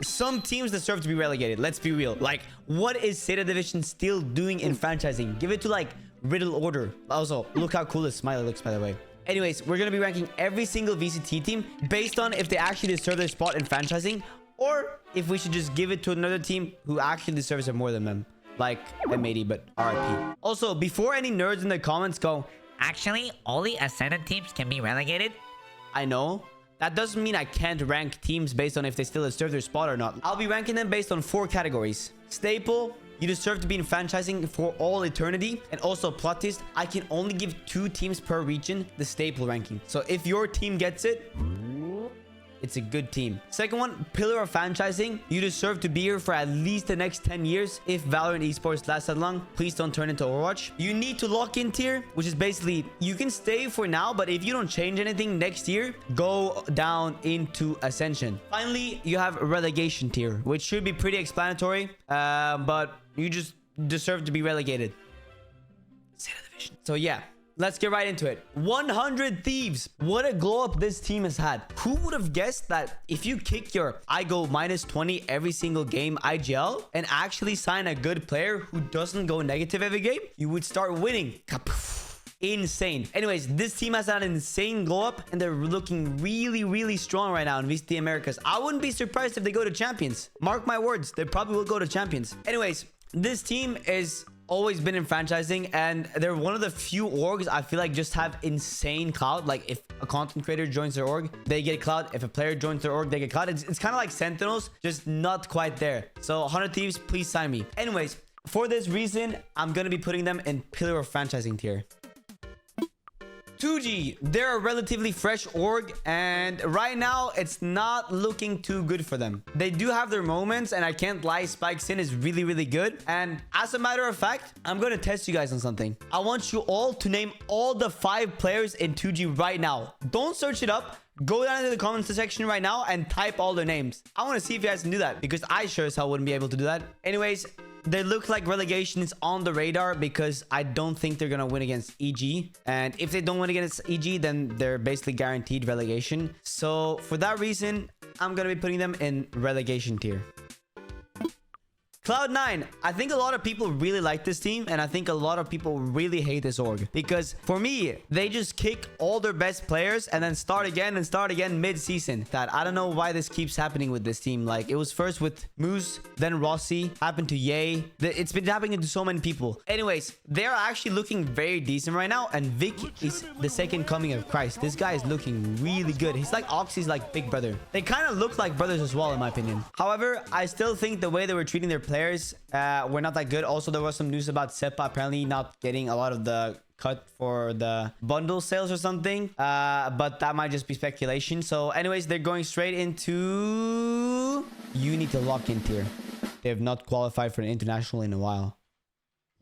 Some teams deserve to be relegated. Let's be real. Like, what is Seta Division still doing in franchising? Give it to like Riddle Order. Also, look how cool this Smiley looks, by the way. Anyways, we're going to be ranking every single VCT team based on if they actually deserve their spot in franchising, or if we should just give it to another team who actually deserves it more than them. Like M80, but RIP. Also, before any nerds in the comments go, Actually, only Ascendant teams can be relegated. I know. That doesn't mean I can't rank teams based on if they still deserve their spot or not. I'll be ranking them based on 4 categories. Staple, you deserve to be in franchising for all eternity. And also plot twist, I can only give 2 teams per region the staple ranking. So if your team gets it, it's a good team. Second one, pillar of franchising. You deserve to be here for at least the next 10 years. If Valorant esports lasts that long, please don't turn into Overwatch. You need to lock in tier, which is basically you can stay for now, but if you don't change anything next year, go down into Ascension. Finally, you have relegation tier, which should be pretty explanatory, but you just deserve to be relegated. Seta Division. So yeah. Let's get right into it. 100 Thieves. What a glow up this team has had. Who would have guessed that if you kick your I go -20 every single game IGL and actually sign a good player who doesn't go negative every game, you would start winning. Insane. Anyways, this team has had an insane glow up and they're looking really strong right now in VCT Americas. I wouldn't be surprised if they go to champions. Mark my words, they probably will go to champions. Anyways, this team is always been in franchising and they're one of the few orgs I feel like just have insane clout. Like if a content creator joins their org, they get clout. If a player joins their org, they get clout. It's kind of like Sentinels, just not quite there. So 100 Thieves, please sign me. Anyways, for this reason, I'm gonna be putting them in pillar of franchising tier. 2G, they're a relatively fresh org and right now it's not looking too good for them. They do have their moments and I can't lie, Spike Sin is really good. And as a matter of fact, I'm going to test you guys on something. I want you all to name all the 5 players in 2G right now. Don't search it up. Go down into the comments section right now and type all their names. I want to see if you guys can do that because I sure as hell wouldn't be able to do that. Anyways, they look like relegation is on the radar because I don't think they're going to win against EG. And if they don't win against EG, then they're basically guaranteed relegation. So for that reason, I'm going to be putting them in relegation tier. Cloud9, I think a lot of people really like this team and I think a lot of people really hate this org because for me, they just kick all their best players and then start again mid-season. That I don't know why this keeps happening with this team. Like it was first with Moose, then Rossi, happened to Ye. It's been happening to so many people. Anyways, they're actually looking very decent right now and Vic is the second coming of Christ. This guy is looking really good. He's like Oxy's like big brother. They kind of look like brothers as well in my opinion. However, I still think the way they were treating their players were not that good. Also, there was some news about Seppa apparently not getting a lot of the cut for the bundle sales or something, but that might just be speculation. So anyways, they're going straight into you need to lock in tier. They have not qualified for an international in a while.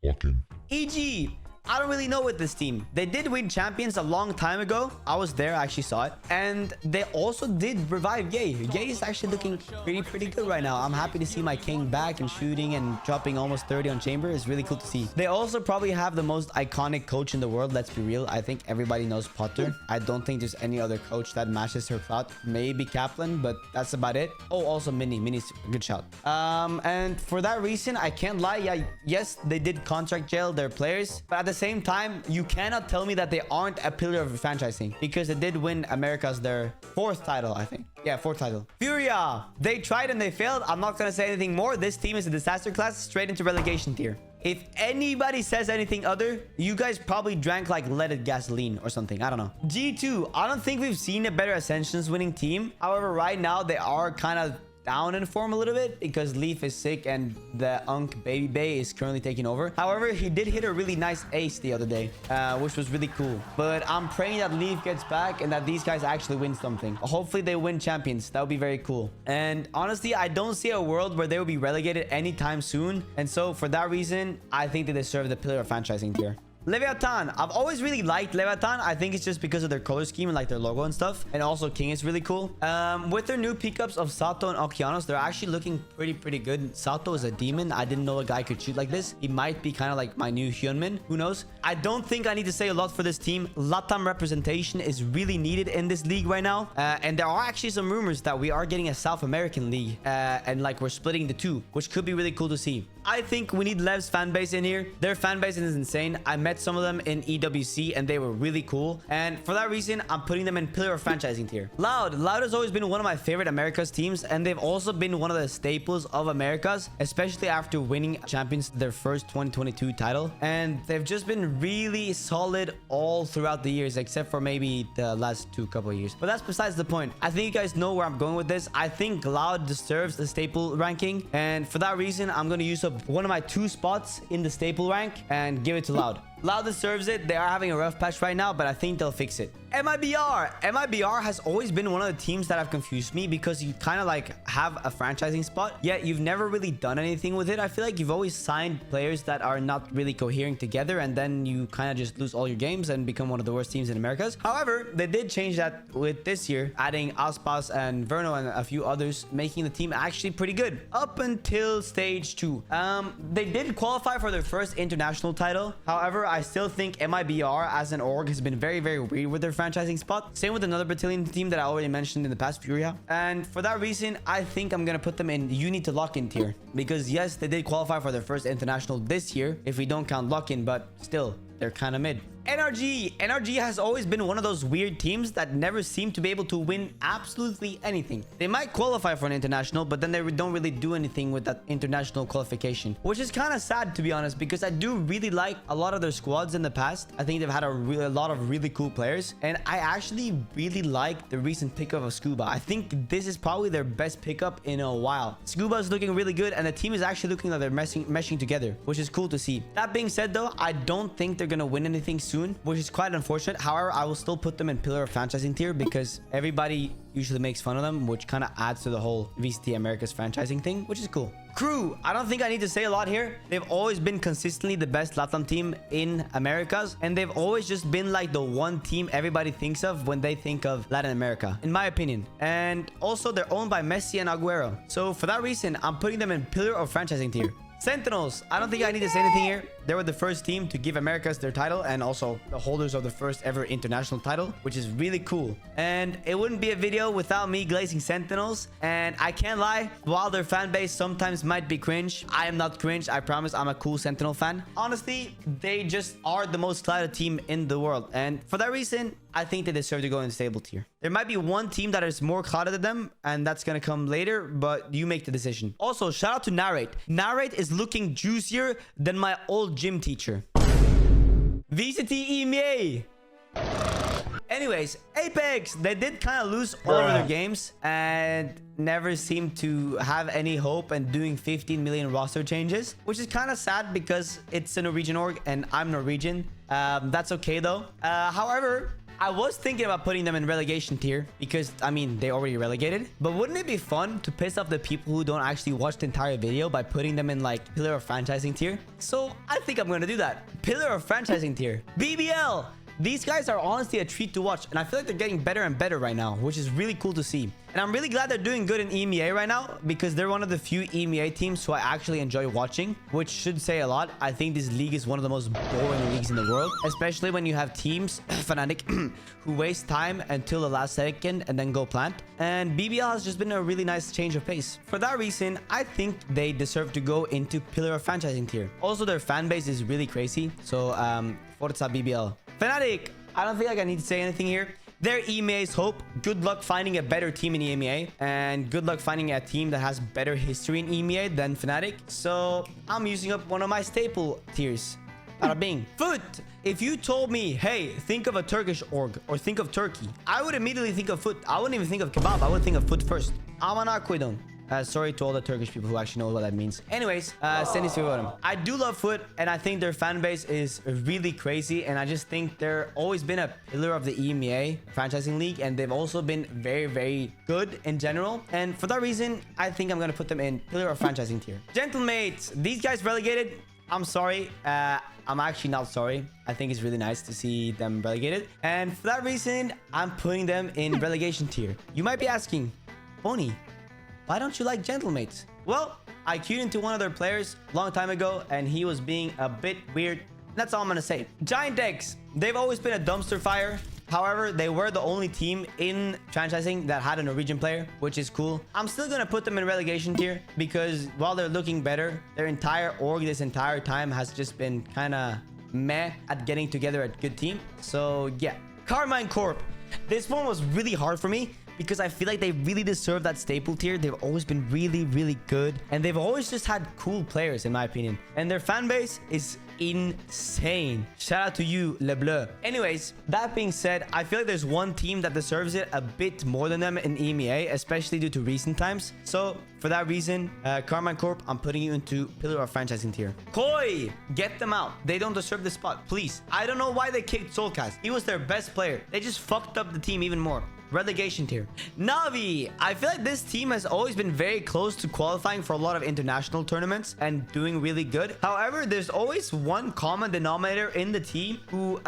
Lock in. EG, I don't really know with this team. They did win champions a long time ago. I was there, I actually saw it. And they also did revive Ye. Ye is actually looking pretty good right now. I'm happy to see my king back and shooting and dropping almost 30 on chamber. It's really cool to see. They also probably have the most iconic coach in the world. Let's be real. I think everybody knows Potter. I don't think there's any other coach that matches her clout. Maybe Kaplan, but that's about it. Oh, also Mini. Mini's a good shout. And for that reason, I can't lie. Yeah, yes, they did contract jail their players, but at the same time, you cannot tell me that they aren't a pillar of franchising because they did win Americas their 4th title, I think. Yeah, 4th title. Furia, they tried and they failed. I'm not gonna say anything more. This team is a disaster class, straight into relegation tier. If anybody says anything other, you guys probably drank like leaded gasoline or something. I don't know. G2, I don't think we've seen a better Ascensions winning team. However, right now they are kind of down in form a little bit because Leaf is sick and the Unk Baby Bay is currently taking over. However, he did hit a really nice ace the other day, which was really cool. But I'm praying that Leaf gets back and that these guys actually win something. Hopefully they win champions. That would be very cool. And honestly, I don't see a world where they will be relegated anytime soon. And so for that reason, I think they deserve the pillar of franchising tier. Leviathan. I've always really liked Leviathan. I think it's just because of their color scheme and like their logo and stuff. And also King is really cool. With their new pickups of Sato and Okeanos, they're actually looking pretty good. Sato is a demon. I didn't know a guy could shoot like this. He might be kind of like my new Hyunmin. Who knows? I don't think I need to say a lot for this team. Latam representation is really needed in this league right now. And there are actually some rumors that we are getting a South American league. And like we're splitting the two, which could be really cool to see. I think we need Lev's fan base in here. Their fan base is insane. I met some of them in EWC and they were really cool. And for that reason, I'm putting them in pillar of franchising tier. Loud has always been one of my favorite Americas teams, and they've also been one of the staples of Americas, especially after winning champions their first 2022 title. And they've just been really solid all throughout the years, except for maybe the last couple of years. But that's besides the point. I think you guys know where I'm going with this. I think Loud deserves the staple ranking, and for that reason, I'm going to use up one of my 2 spots in the staple rank and give it to Loud. Loud deserves it. They are having a rough patch right now, but I think they'll fix it. MIBR has always been one of the teams that have confused me, because you kind of like have a franchising spot, yet you've never really done anything with it. I feel like you've always signed players that are not really cohering together, and then you kind of just lose all your games and become one of the worst teams in Americas. However, they did change that with this year, adding Aspas and Verno and a few others, making the team actually pretty good up until stage 2. They did qualify for their first international title. However, I still think MIBR as an org has been very weird with their franchising spot. Same with another Brazilian team that I already mentioned in the past, Furia. And for that reason, I think I'm gonna put them in you need to lock in tier, because yes, they did qualify for their first international this year if we don't count lock-in, but still they're kind of mid. NRG has always been one of those weird teams that never seem to be able to win absolutely anything. They might qualify for an international, but then they don't really do anything with that international qualification, which is kind of sad, to be honest, because I do really like a lot of their squads in the past. I think they've had a lot of really cool players, and I actually really like the recent pickup of Scuba. I think this is probably their best pickup in a while. Scuba is looking really good, and the team is actually looking like they're meshing together, which is cool to see. That being said, though, I don't think they're gonna win anything soon, which is quite unfortunate. However, I will still put them in pillar of franchising tier, because everybody usually makes fun of them, which kind of adds to the whole VCT Americas franchising thing, which is cool. Crew, I don't think I need to say a lot here. They've always been consistently the best LATAM team in Americas, and they've always just been like the one team everybody thinks of when they think of Latin America, in my opinion. And also, they're owned by Messi and Aguero. So for that reason, I'm putting them in pillar of franchising tier. Sentinels, I don't think I need to say anything here. They were the first team to give Americas their title, and also the holders of the first ever international title, which is really cool. And it wouldn't be a video without me glazing Sentinels. And I can't lie, while their fan base sometimes might be cringe, I am not cringe. I promise I'm a cool Sentinel fan. Honestly, they just are the most clouded team in the world. And for that reason, I think they deserve to go in the stable tier. There might be one team that is more clouded than them, and that's gonna come later, but you make the decision. Also, shout out to Narrate. Narrate is looking juicier than my old gym teacher. VCT EMEA. Anyways, Apex, they did kind of lose all of their games and never seemed to have any hope and doing 15 million roster changes, which is kind of sad because it's a Norwegian org and I'm Norwegian. That's okay though. However, I was thinking about putting them in relegation tier because, I mean, they already relegated. But wouldn't it be fun to piss off the people who don't actually watch the entire video by putting them in, like, pillar of franchising tier? So I think I'm going to do that. Pillar of franchising tier. BBL. These guys are honestly a treat to watch, and I feel like they're getting better and better right now, which is really cool to see. And I'm really glad they're doing good in EMEA right now, because they're one of the few EMEA teams who I actually enjoy watching, which should say a lot. I think this league is one of the most boring leagues in the world, especially when you have teams, Fnatic, who waste time until the last second and then go plant. And BBL has just been a really nice change of pace. For that reason, I think they deserve to go into pillar of franchising tier. Also, their fan base is really crazy. So, Forza BBL. Fnatic, I don't feel like I need to say anything here. They're EMEA's hope. Good luck finding a better team in EMEA. And good luck finding a team that has better history in EMEA than Fnatic. So I'm using up one of my staple tiers. Bada bing. Foot. If you told me, hey, think of a Turkish org or think of Turkey, I would immediately think of Foot. I wouldn't even think of kebab. I would think of Foot first. Amana Koydon. Sorry to all the Turkish people who actually know what that means. Anyways, Seni seviyorum. I do love Foot, and I think their fan base is really crazy. And I just think they're always been a pillar of the EMEA franchising league, and they've also been very good in general. And for that reason, I think I'm gonna put them in pillar of franchising tier. Gentlemates, these guys relegated. I'm sorry. I'm actually not sorry. I think it's really nice to see them relegated. And for that reason, I'm putting them in relegation tier. You might be asking, Pony, why don't you like Gentlemates? Well, I queued into one of their players a long time ago, and he was being a bit weird. That's all I'm gonna say. Giant Eggs, they've always been a dumpster fire. However, they were the only team in franchising that had a Norwegian player, which is cool. I'm still gonna put them in relegation tier because while they're looking better, their entire org this entire time has just been kind of meh at getting together a good team. So yeah, Carmine Corp. This one was really hard for me because I feel like they really deserve that staple tier. They've always been really, really good. And they've always just had cool players, in my opinion. And their fan base is insane. Shout out to you, Le Bleu. Anyways, that being said, I feel like there's one team that deserves it a bit more than them in EMEA, especially due to recent times. So for that reason, Carmine Corp, I'm putting you into pillar of franchising tier. Koi, get them out. They don't deserve the spot, please. I don't know why they kicked Soulcast. He was their best player. They just fucked up the team even more. Relegation tier. Navi, I feel like this team has always been very close to qualifying for a lot of international tournaments and doing really good. However, there's always one common denominator in the team who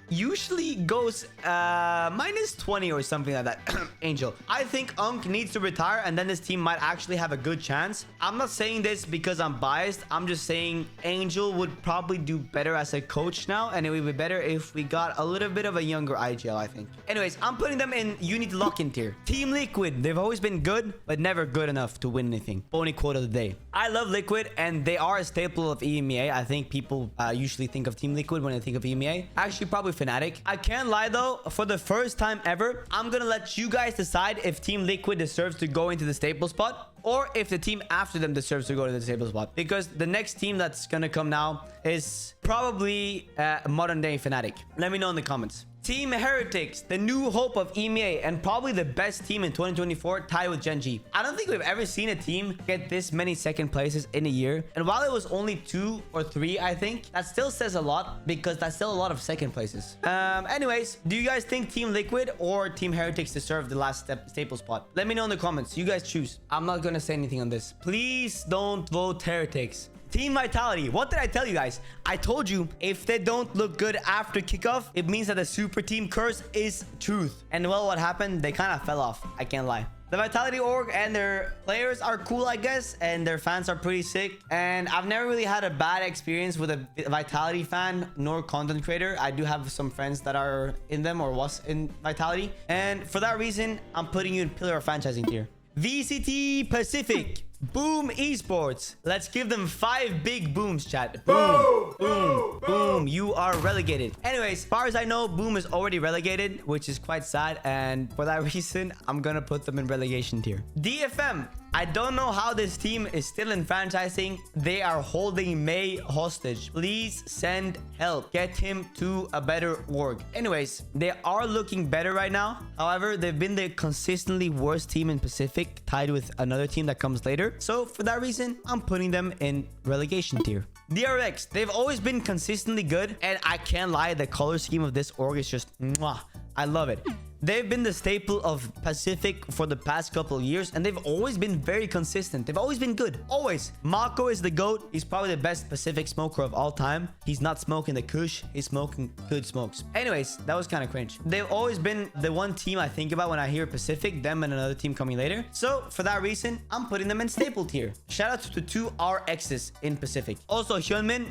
usually goes minus 20 or something like that. Angel, I think Unk needs to retire and then this team might actually have a good chance. I'm not saying this because I'm biased. I'm just saying Angel would probably do better as a coach now, and it would be better if we got a little bit of a younger IGL, I think. Anyways, I'm putting them in you need to lock in tier. Team Liquid, they've always been good but never good enough to win anything. Only quote of the day. I love Liquid and they are a staple of EMEA. I think people usually think of Team Liquid when they think of EMEA. Actually, probably Fnatic. I can't lie though, for the first time ever, I'm gonna let you guys decide if Team Liquid deserves to go into the staple spot or if the team after them deserves to go to the staple spot, because the next team that's gonna come now is probably modern day Fnatic. Let me know in the comments. Team Heretics, the new hope of EMEA and probably the best team in 2024, tied with Gen G. I don't think we've ever seen a team get this many second places in a year. And while it was only 2 or 3, I think, that still says a lot because that's still a lot of second places. Anyways, do you guys think Team Liquid or Team Heretics deserve the last staple spot? Let me know in the comments. You guys choose. I'm not gonna say anything on this. Please don't vote Heretics. Team Vitality, what did I tell you guys? I told you if they don't look good after kickoff, it means that the super team curse is truth. And well, what happened? They kind of fell off. I can't lie. The Vitality org and their players are cool, I guess, and their fans are pretty sick. And I've never really had a bad experience with a Vitality fan nor content creator. I do have some friends that are in them or was in Vitality. And for that reason, I'm putting you in pillar of franchising tier. VCT Pacific. Boom Esports. Let's give them 5 big booms, chat. Boom, boom, boom. You are relegated. Anyways, as far as I know, Boom is already relegated, which is quite sad. And for that reason, I'm gonna put them in relegation tier. DFM. I don't know how this team is still in franchising. They are holding May hostage. Please send help. Get him to a better org. Anyways, they are looking better right now. However, they've been the consistently worst team in Pacific, tied with another team that comes later. So for that reason, I'm putting them in relegation tier. DRX, they've always been consistently good. And I can't lie, the color scheme of this org is just mwah. I love it. They've been the staple of Pacific for the past couple of years, and they've always been very consistent. They've always been good. Always. Mako is the GOAT. He's probably the best Pacific smoker of all time. He's not smoking the kush. He's smoking good smokes. Anyways, that was kind of cringe. They've always been the one team I think about when I hear Pacific, them and another team coming later. So for that reason, I'm putting them in staple tier. Shout out to 2 RXs in Pacific. Also, Hyunmin,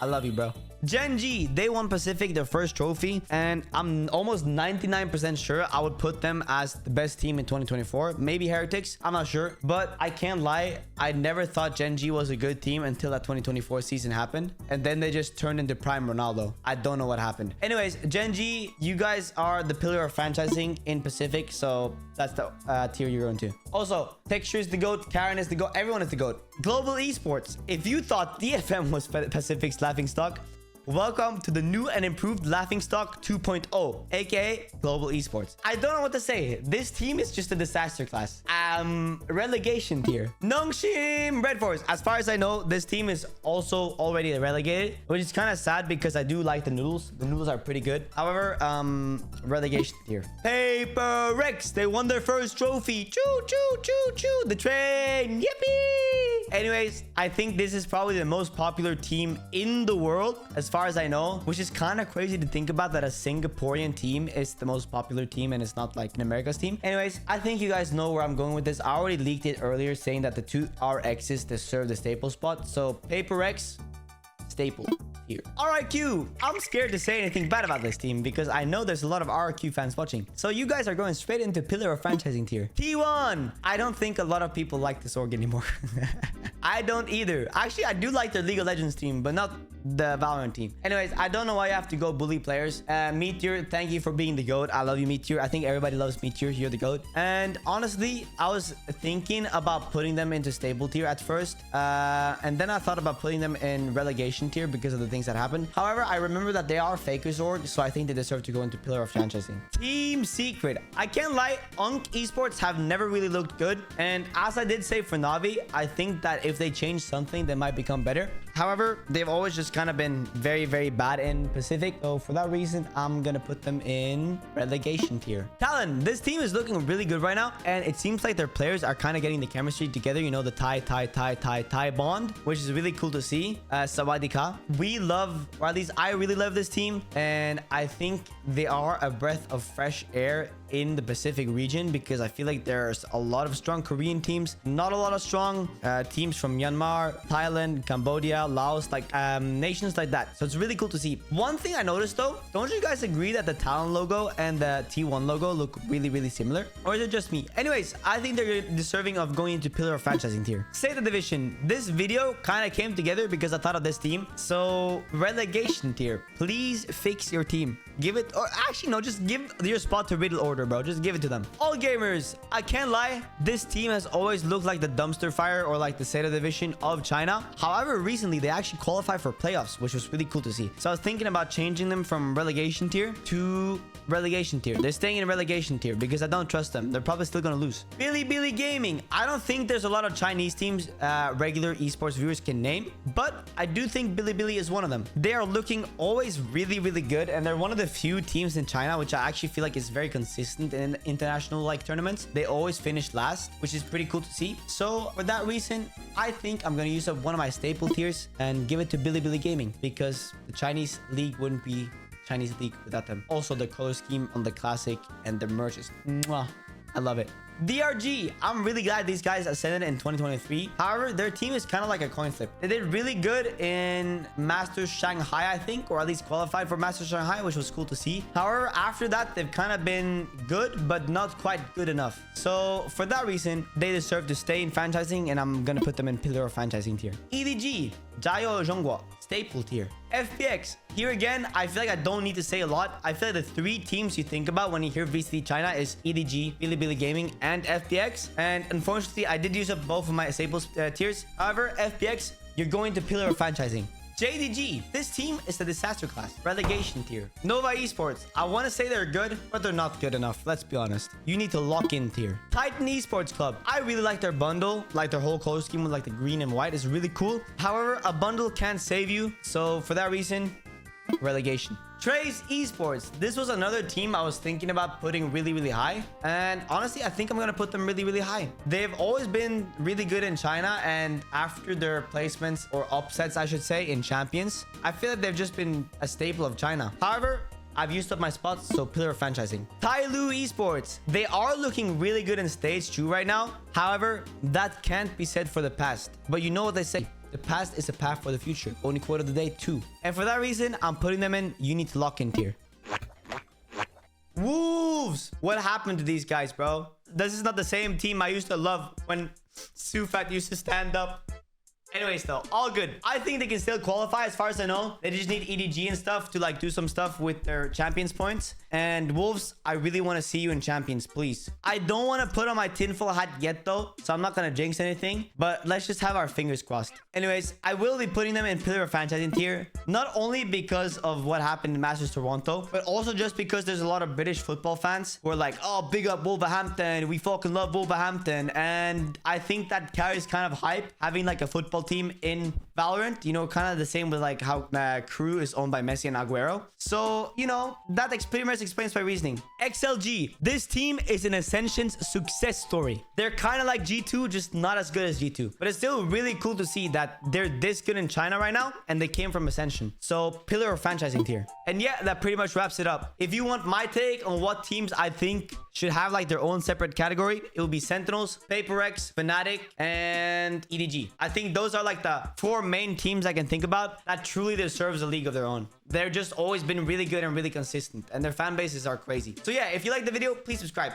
I love you, bro. Gen G, they won Pacific, their first trophy, and I'm almost 99% sure I would put them as the best team in 2024. Maybe Heretics, I'm not sure, but I can't lie, I never thought Gen G was a good team until that 2024 season happened, and then they just turned into prime Ronaldo. I don't know what happened. Anyways, Gen G, you guys are the pillar of franchising in Pacific, so that's the tier you're going to. Also, Texture is the GOAT, Karen is the GOAT, everyone is the GOAT. Global Esports, if you thought DFM was Pacific's laughingstock, welcome to the new and improved Laughingstock 2.0, aka Global Esports. I don't know what to say. This team is just a disaster class. Relegation tier. Nongshim Red Force. As far as I know, this team is also already relegated, which is kind of sad because I do like the noodles. The noodles are pretty good. However, relegation tier. Paper Rex. They won their first trophy. Choo, choo, choo, choo. The train. Yippee! Anyways, I think this is probably the most popular team in the world, as far as I know, which is kind of crazy to think about, that a Singaporean team is the most popular team and it's not like an America's team. Anyways, I think you guys know where I'm going with this. I already leaked it earlier saying that the two RXs deserve the staple spot. So Paper X, staple here. RRQ, I'm scared to say anything bad about this team because I know there's a lot of RRQ fans watching. So you guys are going straight into pillar of franchising tier. T1, I don't think a lot of people like this org anymore. I don't either. Actually, I do like their League of Legends team, but not the Valorant team. Anyways, I don't know why you have to go bully players. Meteor, thank you for being the GOAT. I love you, Meteor. I think everybody loves Meteor. You're the GOAT. And honestly, I was thinking about putting them into stable tier at first. And then I thought about putting them in relegation tier because of the things that happened. However, I remember that they are Fakers org, so I think they deserve to go into pillar of franchising. Team Secret. I can't lie, Unk Esports have never really looked good. And as I did say for Navi, I think that if they change something, they might become better. However, they've always just kind of been very, very bad in Pacific. So for that reason, I'm going to put them in relegation tier. Talon, this team is looking really good right now. And it seems like their players are kind of getting the chemistry together. You know, the tie bond, which is really cool to see. Sawadika. We love, or at least I really love this team. And I think they are a breath of fresh air in the Pacific region because I feel like there's a lot of strong Korean teams, not a lot of strong teams from Myanmar, Thailand, Cambodia, Laos, like nations like that. So it's really cool to see. One thing I noticed though, don't you guys agree that the Talon logo and the T1 logo look really, really similar? Or is it just me? Anyways, I think they're deserving of going into pillar of franchising tier. Say the division. This video kind of came together because I thought of this team. So relegation tier, please fix your team. Give it, or actually no, just give your spot to Riddle Order, bro. Just give it to them. All gamers, I can't lie, this team has always looked like the dumpster fire or like the Seta division of China. However, recently they actually qualified for playoffs, which was really cool to see. So I was thinking about changing them from relegation tier to relegation tier. They're staying in relegation tier because I don't trust them. They're probably still gonna lose. Bilibili Gaming. I don't think there's a lot of Chinese teams regular esports viewers can name, but I do think Bilibili is one of them. They are looking always really, really good, and they're one of the few teams in China which I actually feel like is very consistent in international like tournaments. They always finish last, which is pretty cool to see. So for that reason, I think I'm gonna use up one of my staple tiers and give it to Bilibili Gaming because the Chinese league wouldn't be Chinese league without them. Also, the color scheme on the classic and the merch is mwah. I love it. DRG, I'm really glad these guys ascended in 2023. However, their team is kind of like a coin flip. They did really good in Masters Shanghai, I think, or at least qualified for Masters Shanghai, which was cool to see. However, after that, they've kind of been good, but not quite good enough. So for that reason, they deserve to stay in franchising, and I'm gonna put them in pillar of franchising tier. EDG, Jiao Zhongguo, staple tier. FPX, here again, I feel like I don't need to say a lot. I feel like the three teams you think about when you hear VCT China is EDG, Bilibili Gaming, and FPX. And unfortunately, I did use up both of my staples tiers. However, FPX, you're going to pillar of franchising. JDG, this team is the disaster class, relegation tier. Nova Esports, I want to say they're good, but they're not good enough. Let's be honest. You need to lock in tier. Titan Esports Club, I really like their bundle, like their whole color scheme with like the green and white is really cool. However, a bundle can't save you. So for that reason, relegation. Trace Esports, this was another team I was thinking about putting really, really high. And honestly, I think I'm going to put them really, really high. They've always been really good in China. And after their placements or upsets, I should say, in champions, I feel like they've just been a staple of China. However, I've used up my spots, so pillar of franchising. Tailu Esports, they are looking really good in stage 2 right now. However, that can't be said for the past. But you know what they say. The past is a path for the future. Only quote of the day, 2. And for that reason, I'm putting them in. You need to lock in tier. Wolves! What happened to these guys, bro? This is not the same team I used to love when Sufat used to stand up. Anyways, though, all good. I think they can still qualify as far as I know. They just need EDG and stuff to like do some stuff with their champions points. And Wolves, I really want to see you in champions, please. I don't want to put on my tinfoil hat yet though, so I'm not going to jinx anything. But let's just have our fingers crossed. Anyways, I will be putting them in pillar of franchising tier. Not only because of what happened in Masters Toronto, but also just because there's a lot of British football fans who are like, oh, big up Wolverhampton. We fucking love Wolverhampton. And I think that carries kind of hype, having like a football team in Valorant, you know, kind of the same with like how Crew is owned by Messi and Aguero. So, you know, that pretty much explains my reasoning. XLG, this team is an Ascension's success story. They're kind of like G2, just not as good as G2. But it's still really cool to see that they're this good in China right now, and they came from Ascension. So, pillar of franchising tier. And yeah, that pretty much wraps it up. If you want my take on what teams I think should have like their own separate category, it will be Sentinels, PaperX, Fnatic, and EDG. I think those are like the 4 main teams I can think about that truly deserves a league of their own. They're just always been really good and really consistent, and their fan bases are crazy. So yeah, if you like the video, please subscribe.